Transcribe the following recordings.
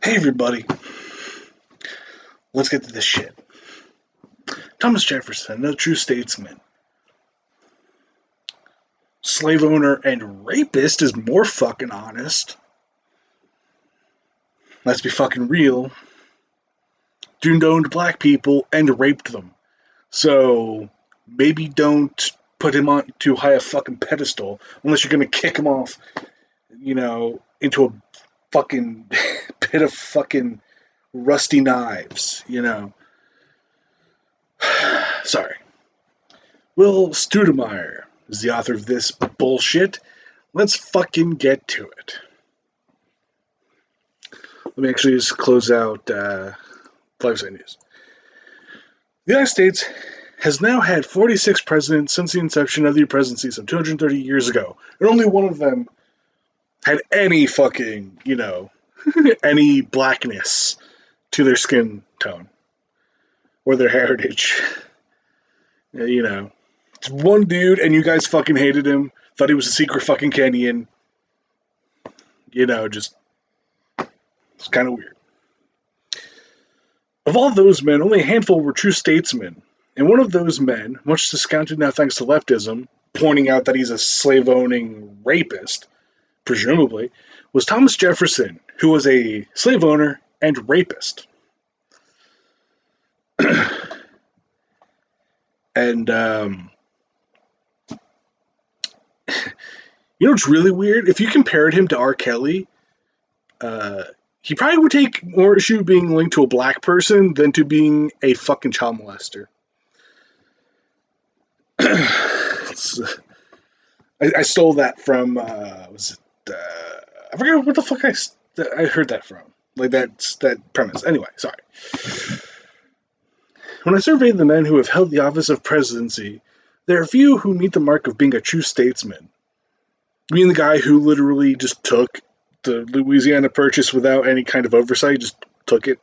Hey everybody, let's get to this shit. Thomas Jefferson, a true statesman, slave owner, and rapist is more fucking honest. Let's be fucking real. Dude owned black people and raped them. So maybe don't put him on too high a fucking pedestal unless you're gonna kick him off, into a fucking pit of fucking rusty knives. Sorry. Will Studemeyer is the author of this bullshit. Let's fucking get to it. Let me actually just close out Lifesite News. The United States has now had 46 presidents since the inception of the presidency some 230 years ago, and only one of them had any fucking, any blackness to their skin tone or their heritage. It's one dude, and you guys fucking hated him, thought he was a secret fucking Kenyan. It's kind of weird. Of all those men, only a handful were true statesmen. And one of those men, much discounted now thanks to leftism, pointing out that he's a slave-owning rapist, presumably, was Thomas Jefferson, who was a slave owner and rapist. And, what's really weird? If you compared him to R. Kelly, he probably would take more issue being linked to a black person than to being a fucking child molester. I stole that from, I forget what the fuck I heard that from. Like, that's that premise. Anyway, sorry. When I surveyed the men who have held the office of presidency, there are few who meet the mark of being a true statesman. I mean, the guy who literally just took the Louisiana Purchase without any kind of oversight, just took it.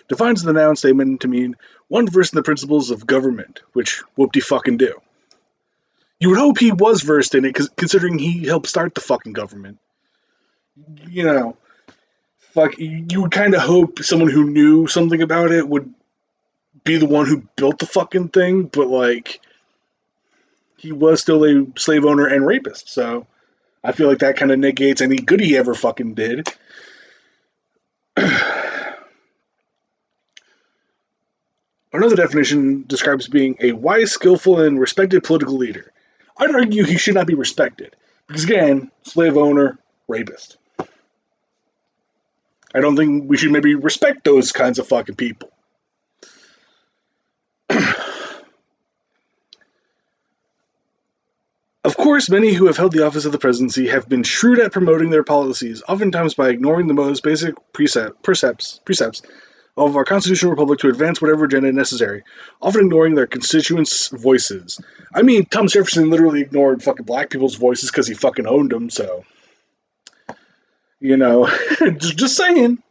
Defines the noun statement to mean one versed in the principles of government, which whoop-de-fucking do. You would hope he was versed in it, considering he helped start the fucking government. You would kind of hope someone who knew something about it would be the one who built the fucking thing, but, he was still a slave owner and rapist, so I feel like that kind of negates any good he ever fucking did. Another definition describes being a wise, skillful, and respected political leader. I'd argue he should not be respected, because again, slave owner, rapist. I don't think we should maybe respect those kinds of fucking people. Of course, many who have held the office of the presidency have been shrewd at promoting their policies, oftentimes by ignoring the most basic precepts of our constitutional republic to advance whatever agenda necessary, often ignoring their constituents' voices. I mean, Thomas Jefferson literally ignored fucking black people's voices because he fucking owned them, so... just saying.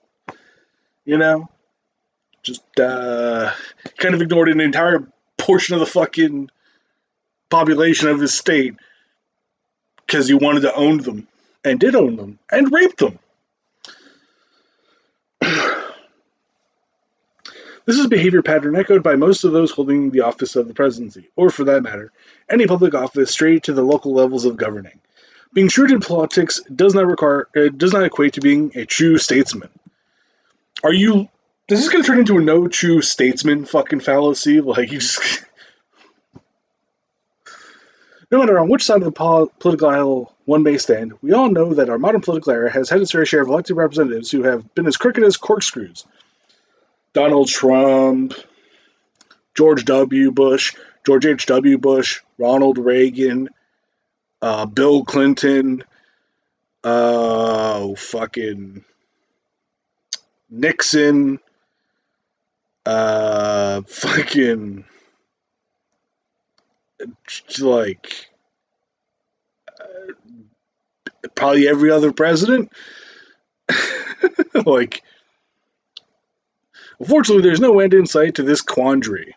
Just, kind of ignored an entire portion of the fucking population of his state because he wanted to own them, and did own them, and raped them. This is a behavior pattern echoed by most of those holding the office of the presidency, or for that matter, any public office straight to the local levels of governing. Being shrewd in politics does not equate to being a true statesman. Is this going to turn into a no true statesman fucking fallacy? Like, you just... No matter on which side of the political aisle one may stand, we all know that our modern political era has had its fair share of elected representatives who have been as crooked as corkscrews. Donald Trump, George W. Bush, George H.W. Bush, Ronald Reagan, Bill Clinton, fucking Nixon, probably every other president. Unfortunately, there's no end in sight to this quandary.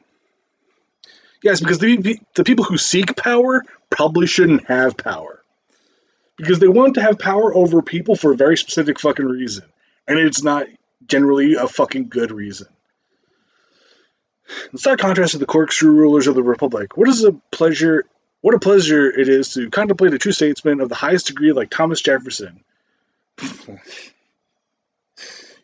Yes, because the people who seek power probably shouldn't have power. because they want to have power over people for a very specific fucking reason, and it's not generally a fucking good reason. In stark contrast to the corkscrew rulers of the Republic, what a pleasure it is to contemplate a true statesman of the highest degree like Thomas Jefferson.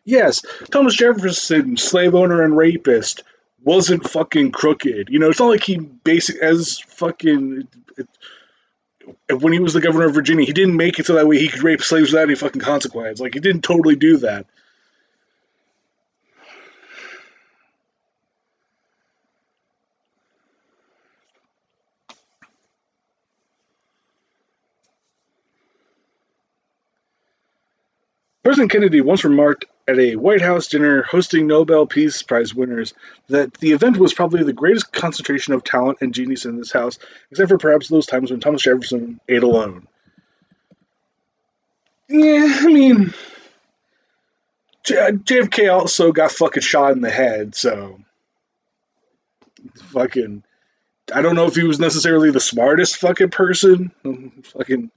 Yes, Thomas Jefferson, slave owner and rapist, wasn't fucking crooked. You know, it's not like he when he was the governor of Virginia, he didn't make it so that way he could rape slaves without any fucking consequence. Like, he didn't totally do that. President Kennedy once remarked at a White House dinner hosting Nobel Peace Prize winners that the event was probably the greatest concentration of talent and genius in this house, except for perhaps those times when Thomas Jefferson ate alone. Yeah, I mean, JFK also got fucking shot in the head, so fucking, I don't know if he was necessarily the smartest fucking person. Fucking,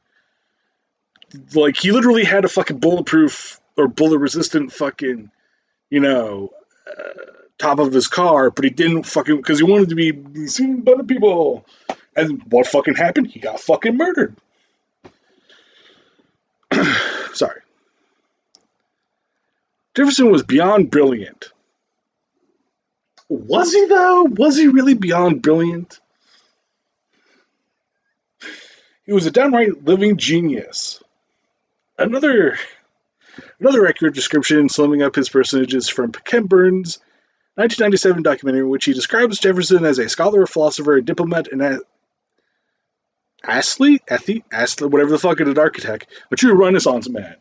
like, he literally had a fucking bulletproof or bullet resistant fucking, you know, top of his car, but he didn't fucking, because he wanted to be seen by the people. And what fucking happened? He got fucking murdered. Sorry. Jefferson was beyond brilliant. Was he, though? Was he really beyond brilliant? He was a downright living genius. Another accurate description summing up his personages from Ken Burns' 1997 documentary, in which he describes Jefferson as a scholar, philosopher, diplomat, and athlete, whatever the fuck, an architect, a true Renaissance man.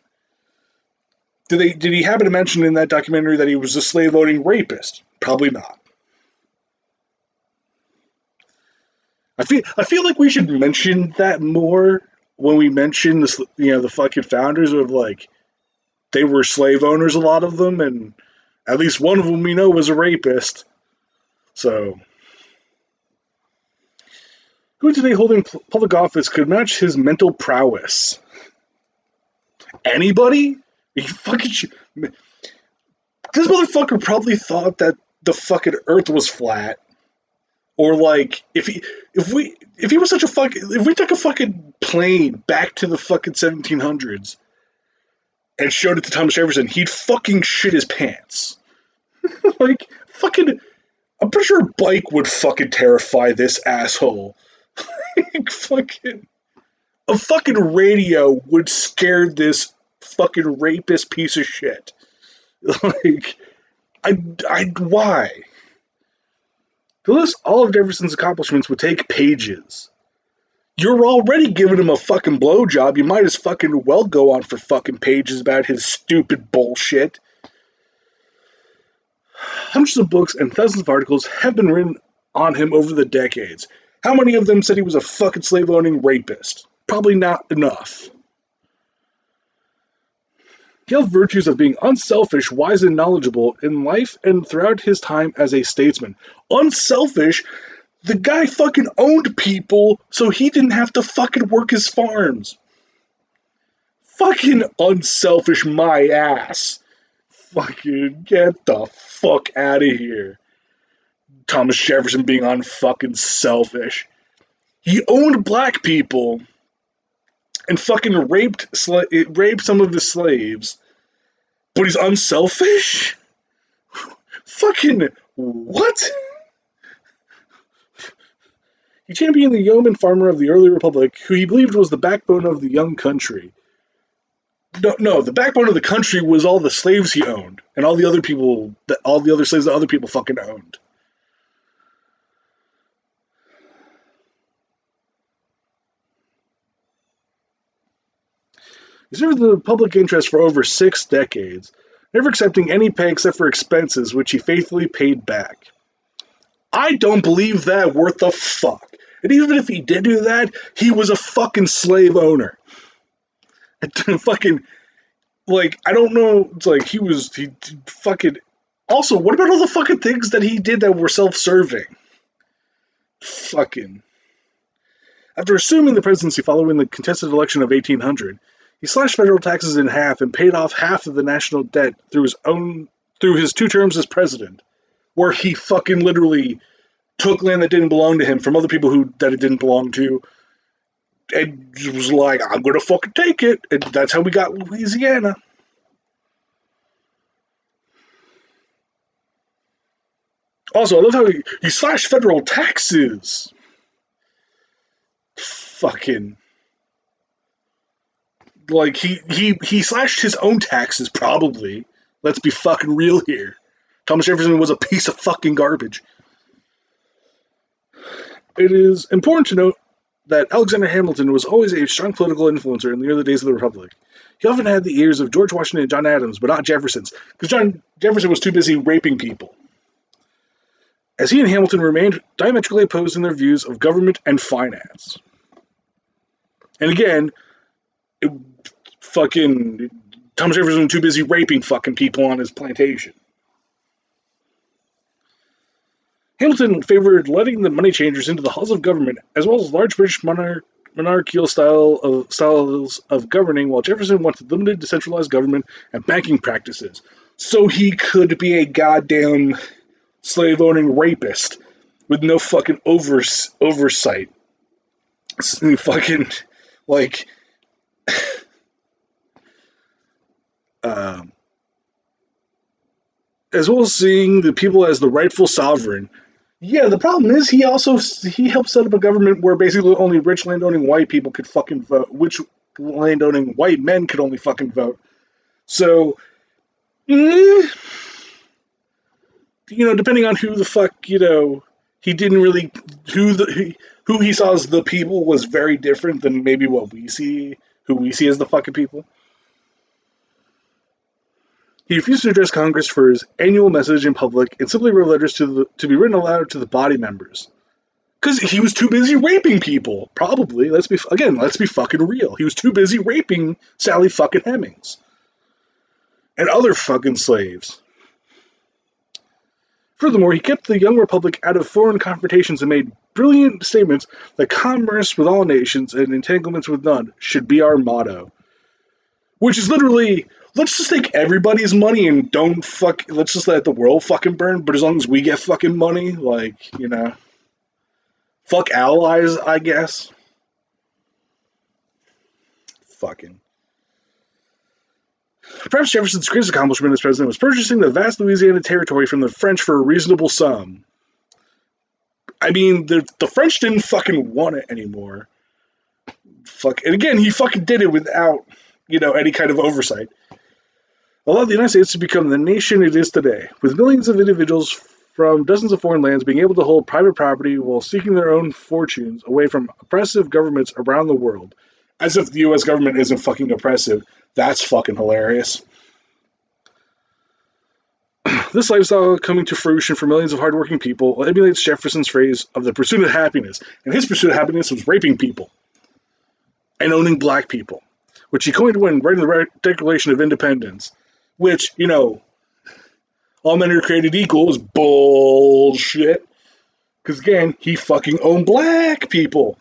Did he happen to mention in that documentary that he was a slave-owning rapist? Probably not. I feel like we should mention that more when we mention this, the fucking founders of, like, they were slave owners, a lot of them, and at least one of them we know was a rapist. So, who today holding public office could match his mental prowess? Anybody? This motherfucker probably thought that the fucking Earth was flat. Or, like, if we took a fucking plane back to the fucking 1700s and showed it to Thomas Jefferson, he'd fucking shit his pants. Like, fucking, I'm pretty sure a bike would fucking terrify this asshole. A fucking radio would scare this fucking rapist piece of shit. Like, why? To list all of Jefferson's accomplishments would take pages. You're already giving him a fucking blowjob. You might as fucking well go on for fucking pages about his stupid bullshit. Hundreds of books and thousands of articles have been written on him over the decades. How many of them said he was a fucking slave-owning rapist? Probably not enough. He held virtues of being unselfish, wise, and knowledgeable in life and throughout his time as a statesman. Unselfish? The guy fucking owned people, so he didn't have to fucking work his farms. Fucking unselfish, my ass. Fucking get the fuck out of here. Thomas Jefferson being unfucking selfish. He owned black people and fucking raped some of his slaves, but he's unselfish? Fucking what? He championed the yeoman farmer of the early republic, who he believed was the backbone of the young country. No, the backbone of the country was all the slaves he owned, and all the other slaves that other people fucking owned. He served the public interest for over 6 decades, never accepting any pay except for expenses, which he faithfully paid back. I don't believe that worth the fuck. And even if he did do that, he was a fucking slave owner. Fucking, like, I don't know, it's like he fucking, also, what about all the fucking things that he did that were self-serving? Fucking, After assuming the presidency following the contested election of 1800, he slashed federal taxes in half and paid off half of the national debt through his 2 terms as president, where he fucking literally took land that didn't belong to him from other people that it didn't belong to, and was like, I'm gonna fucking take it. And that's how we got Louisiana. Also, I love how he slashed federal taxes. Fucking. Like, he slashed his own taxes, probably. Let's be fucking real here. Thomas Jefferson was a piece of fucking garbage. It is important to note that Alexander Hamilton was always a strong political influencer in the early days of the Republic. He often had the ears of George Washington and John Adams, but not Jefferson's, because Jefferson was too busy raping people. As he and Hamilton remained diametrically opposed in their views of government and finance. And again, fucking Thomas Jefferson was too busy raping fucking people on his plantation. Hamilton favored letting the money changers into the halls of government, as well as large British monarchical styles of governing, while Jefferson wanted limited decentralized government and banking practices, so he could be a goddamn slave-owning rapist with no fucking oversight. Fucking, like, as well as seeing the people as the rightful sovereign. Yeah, the problem is he helped set up a government where basically only rich landowning white people could fucking vote, which landowning white men could only fucking vote. So, depending on who the fuck, he didn't really, who he saw as the people was very different than maybe who we see as the fucking people. He refused to address Congress for his annual message in public and simply wrote letters to be written aloud to the body members. Because he was too busy raping people, probably. Let's be fucking real. He was too busy raping Sally fucking Hemings. And other fucking slaves. Furthermore, he kept the young republic out of foreign confrontations and made brilliant statements that commerce with all nations and entanglements with none should be our motto. Which is literally, let's just take everybody's money and let's just let the world fucking burn, but as long as we get fucking money, fuck allies, I guess. Fucking. Perhaps Jefferson's greatest accomplishment as president was purchasing the vast Louisiana territory from the French for a reasonable sum. I mean, the French didn't fucking want it anymore. And again, he fucking did it without any kind of oversight. Allowed the United States to become the nation it is today, with millions of individuals from dozens of foreign lands being able to hold private property while seeking their own fortunes away from oppressive governments around the world. As if the U.S. government isn't fucking oppressive. That's fucking hilarious. This lifestyle coming to fruition for millions of hardworking people emulates Jefferson's phrase of the pursuit of happiness, and his pursuit of happiness was raping people and owning black people, which he coined when writing the Declaration of Independence, which, all men are created equal is bullshit. Because, again, he fucking owned black people.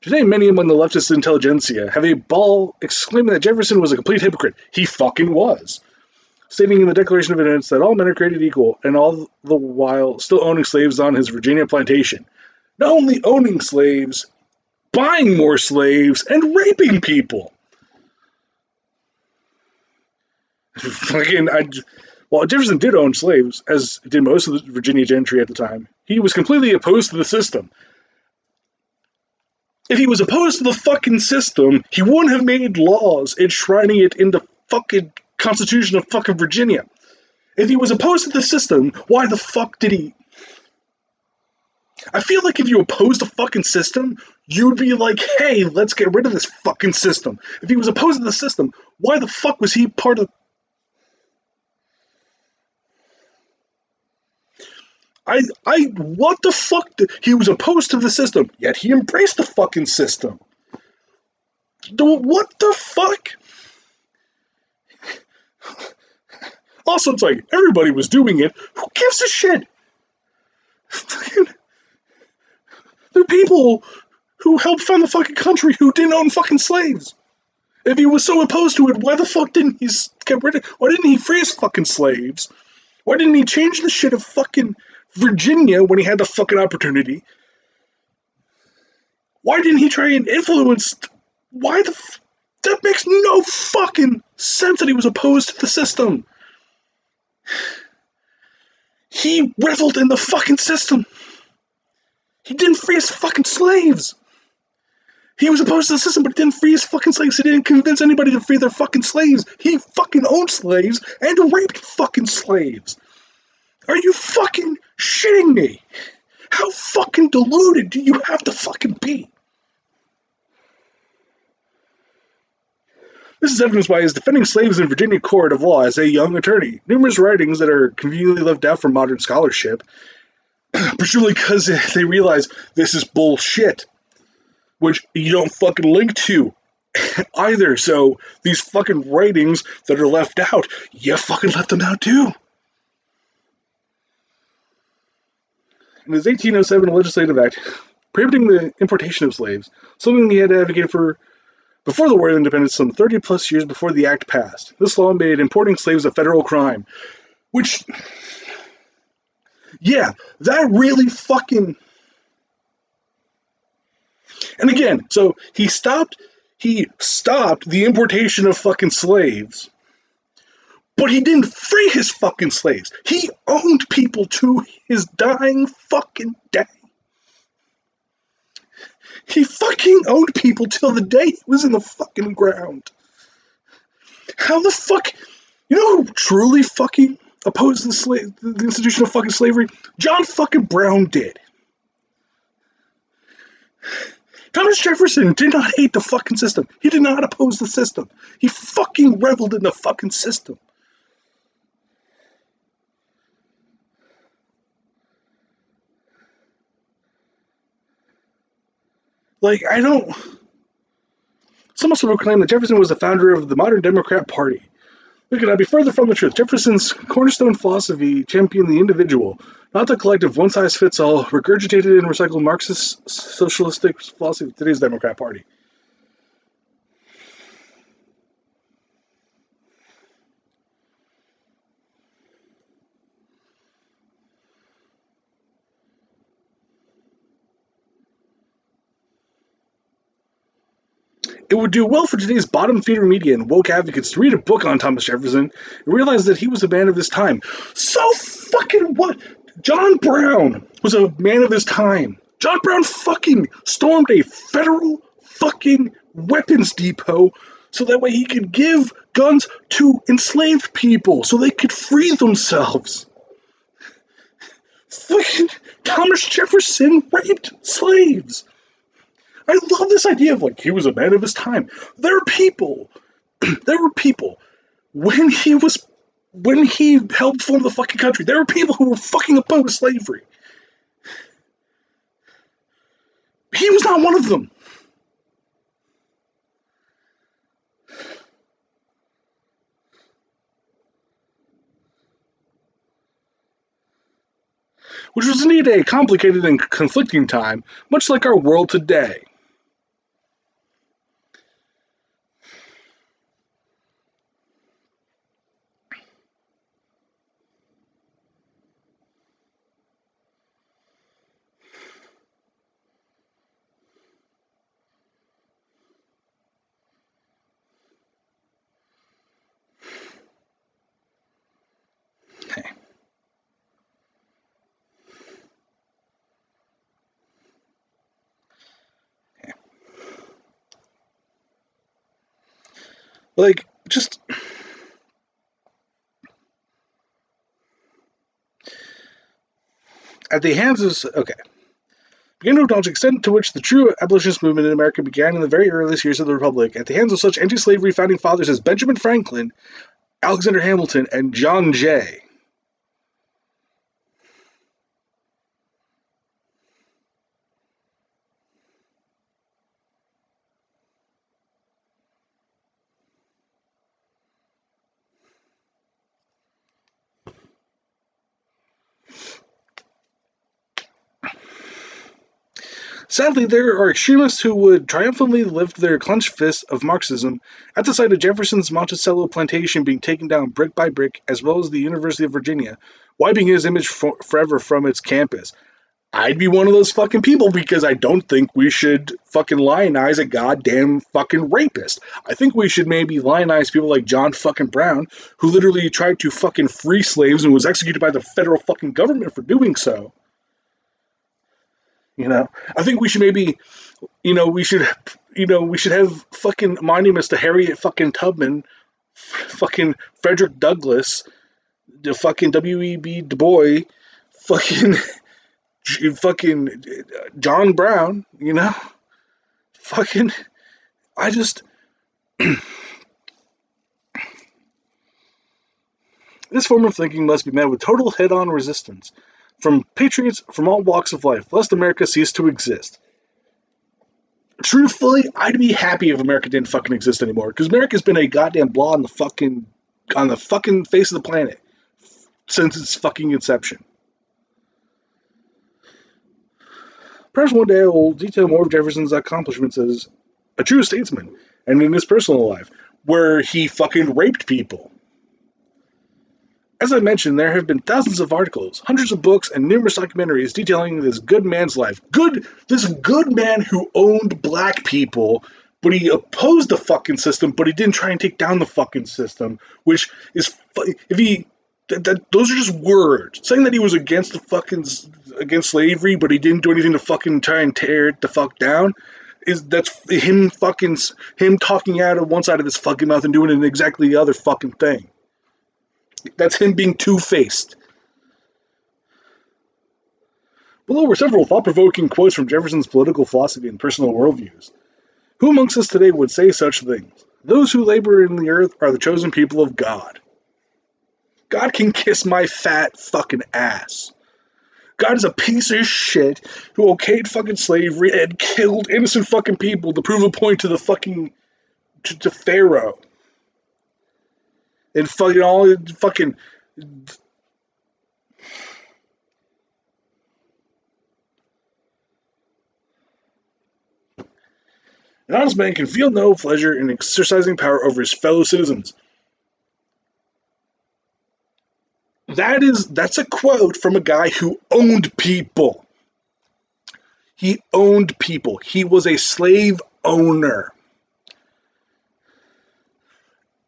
Today, many among the leftist intelligentsia have a ball exclaiming that Jefferson was a complete hypocrite. He fucking was. Stating in the Declaration of Independence that all men are created equal, and all the while still owning slaves on his Virginia plantation. Not only owning slaves, buying more slaves, and raping people. Jefferson did own slaves, as did most of the Virginia gentry at the time. He was completely opposed to the system. If he was opposed to the fucking system, he wouldn't have made laws enshrining it in the fucking Constitution of fucking Virginia. If he was opposed to the system, why the fuck did he... I feel like if you oppose the fucking system, you'd be like, hey, let's get rid of this fucking system. If he was opposed to the system, why the fuck was he part of... what the fuck? He was opposed to the system, yet he embraced the fucking system. What the fuck? Also, it's like, everybody was doing it. Who gives a shit? Fucking, there are people who helped found the fucking country who didn't own fucking slaves. If he was so opposed to it, why the fuck didn't he get rid of? Why didn't he free his fucking slaves? Why didn't he change the shit of fucking Virginia when he had the fucking opportunity? Why didn't he try and influence? Why the? That makes no fucking sense that he was opposed to the system. He reveled in the fucking system. He didn't free his fucking slaves. He was opposed to the system, but he didn't free his fucking slaves. He didn't convince anybody to free their fucking slaves. He fucking owned slaves and raped fucking slaves. Are you fucking shitting me? How fucking deluded do you have to fucking be? This is evidenced by his defending slaves in Virginia court of law as a young attorney. Numerous writings that are conveniently left out from modern scholarship, presumably because they realize this is bullshit, which you don't fucking link to either. So these fucking writings that are left out, you fucking left them out too. In his 1807 legislative act prohibiting the importation of slaves, something he had advocated for before the War of Independence, some 30 plus years before the act passed. This law made importing slaves a federal crime, which, yeah, that really fucking... And again, so he stopped the importation of fucking slaves, but he didn't free his fucking slaves. He owned people to his dying fucking day. He fucking owned people till the day he was in the fucking ground. How the fuck... You know who truly fucking opposed the institution of fucking slavery? John fucking Brown did. Thomas Jefferson did not hate the fucking system. He did not oppose the system. He fucking reveled in the fucking system. Like, I don't... Some also proclaim that Jefferson was the founder of the modern Democrat Party. We could not be further from the truth. Jefferson's cornerstone philosophy championed the individual, not the collective one-size-fits-all, regurgitated and recycled Marxist socialistic philosophy of today's Democrat Party. It would do well for today's bottom-feeder media and woke advocates to read a book on Thomas Jefferson and realize that he was a man of his time. So fucking what? John Brown was a man of his time. John Brown fucking stormed a federal fucking weapons depot so that way he could give guns to enslaved people so they could free themselves. Fucking Thomas Jefferson raped slaves. I love this idea of like he was a man of his time. There were people when he helped form the fucking country. There were people who were fucking opposed to slavery. He was not one of them. Which was indeed a complicated and conflicting time, much like our world today. Okay. Like, just... At the hands of... Okay. Begin to acknowledge the extent to which the true abolitionist movement in America began in the very earliest years of the Republic, at the hands of such anti-slavery founding fathers as Benjamin Franklin, Alexander Hamilton, and John Jay. Sadly, there are extremists who would triumphantly lift their clenched fist of Marxism at the sight of Jefferson's Monticello plantation being taken down brick by brick, as well as the University of Virginia, wiping his image forever from its campus. I'd be one of those fucking people because I don't think we should fucking lionize a goddamn fucking rapist. I think we should maybe lionize people like John fucking Brown, who literally tried to fucking free slaves and was executed by the federal fucking government for doing so. I think we should maybe, we should have fucking monuments to Harriet fucking Tubman, fucking Frederick Douglass, the fucking W.E.B. Du Bois, fucking, fucking John Brown, fucking, I just, this form of thinking must be met with total head-on resistance from patriots from all walks of life, lest America cease to exist. Truthfully, I'd be happy if America didn't fucking exist anymore, because America's been a goddamn blot on the fucking face of the planet since its fucking inception. Perhaps one day I will detail more of Jefferson's accomplishments as a true statesman, and in his personal life, where he fucking raped people. As I mentioned, there have been thousands of articles, hundreds of books, and numerous documentaries detailing this good man's life. This good man who owned black people, but he opposed the fucking system, but he didn't try and take down the fucking system, which is, those are just words. Saying that he was against slavery, but he didn't do anything to fucking try and tear it the fuck down, that's him talking out of one side of his fucking mouth and doing it exactly the other fucking thing. That's him being two-faced. Below were several thought-provoking quotes from Jefferson's political philosophy and personal worldviews. Who amongst us today would say such things? Those who labor in the earth are the chosen people of God. God can kiss my fat fucking ass. God is a piece of shit who okayed fucking slavery and killed innocent fucking people to prove a point to the fucking to Pharaoh. And fucking all fucking. An honest man can feel no pleasure in exercising power over his fellow citizens. That's a quote from a guy who owned people. He owned people. He was a slave owner.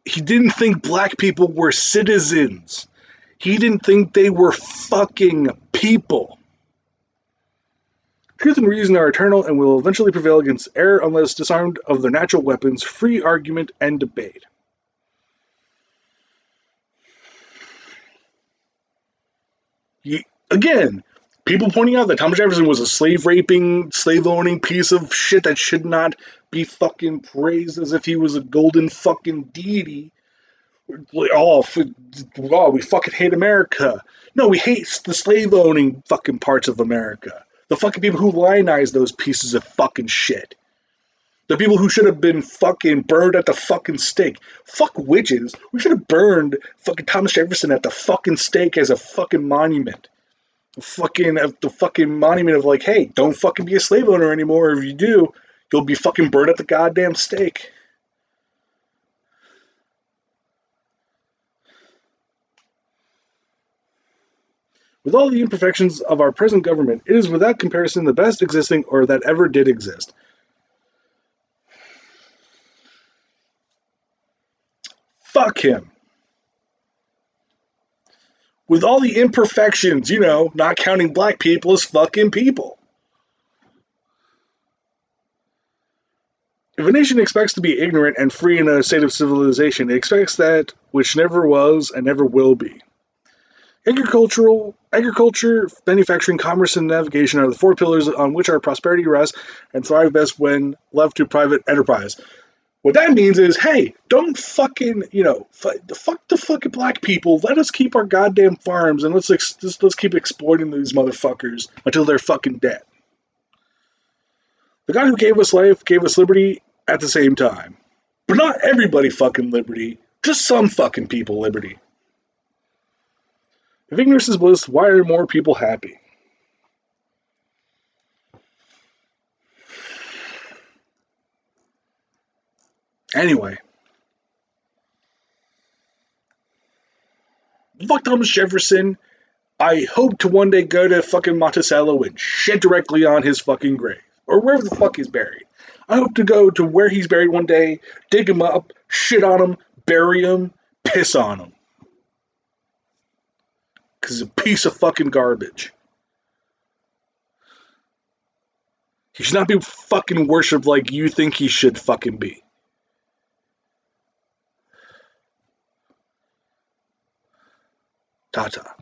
He didn't think black people were citizens. He didn't think they were fucking people. Truth and reason are eternal and will eventually prevail against error unless disarmed of their natural weapons, free argument and debate. Again, people pointing out that Thomas Jefferson was a slave-raping, slave-owning piece of shit that should not be fucking praised as if he was a golden fucking deity. Oh, we fucking hate America. No, we hate the slave-owning fucking parts of America. The fucking people who lionize those pieces of fucking shit. The people who should have been fucking burned at the fucking stake. Fuck witches. We should have burned fucking Thomas Jefferson at the fucking stake as a fucking monument. The fucking monument of like, hey, don't fucking be a slave owner anymore. If you do, you'll be fucking burned at the goddamn stake. With all the imperfections of our present government, it is without comparison the best existing or that ever did exist. Fuck him. With all the imperfections, not counting black people as fucking people. If a nation expects to be ignorant and free in a state of civilization, it expects that which never was and never will be. Agriculture, manufacturing, commerce, and navigation are the four pillars on which our prosperity rests and thrive best when left to private enterprise. What that means is, hey, don't fucking, fuck the fucking black people. Let us keep our goddamn farms and let's keep exploiting these motherfuckers until they're fucking dead. The God who gave us life gave us liberty at the same time. But not everybody fucking liberty. Just some fucking people liberty. If ignorance is bliss, why are more people happy? Anyway, fuck Thomas Jefferson. I hope to one day go to fucking Monticello and shit directly on his fucking grave. Or wherever the fuck he's buried. I hope to go to where he's buried one day, dig him up, shit on him, bury him, piss on him. Because he's a piece of fucking garbage. He should not be fucking worshipped like you think he should fucking be. Ta-ta.